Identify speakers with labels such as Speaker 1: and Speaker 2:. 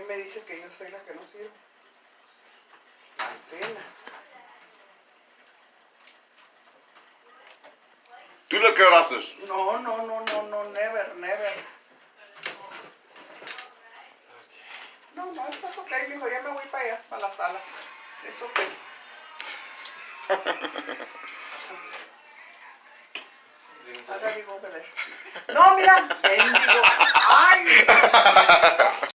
Speaker 1: qué me dice que yo soy la que no sirve? La antena.
Speaker 2: ¿Tú le quebraste?
Speaker 1: No, never. No, eso es ok, mijo, ya me voy para allá, para la sala. Es ok. Ahora digo, no, mira, bendigo. Ay.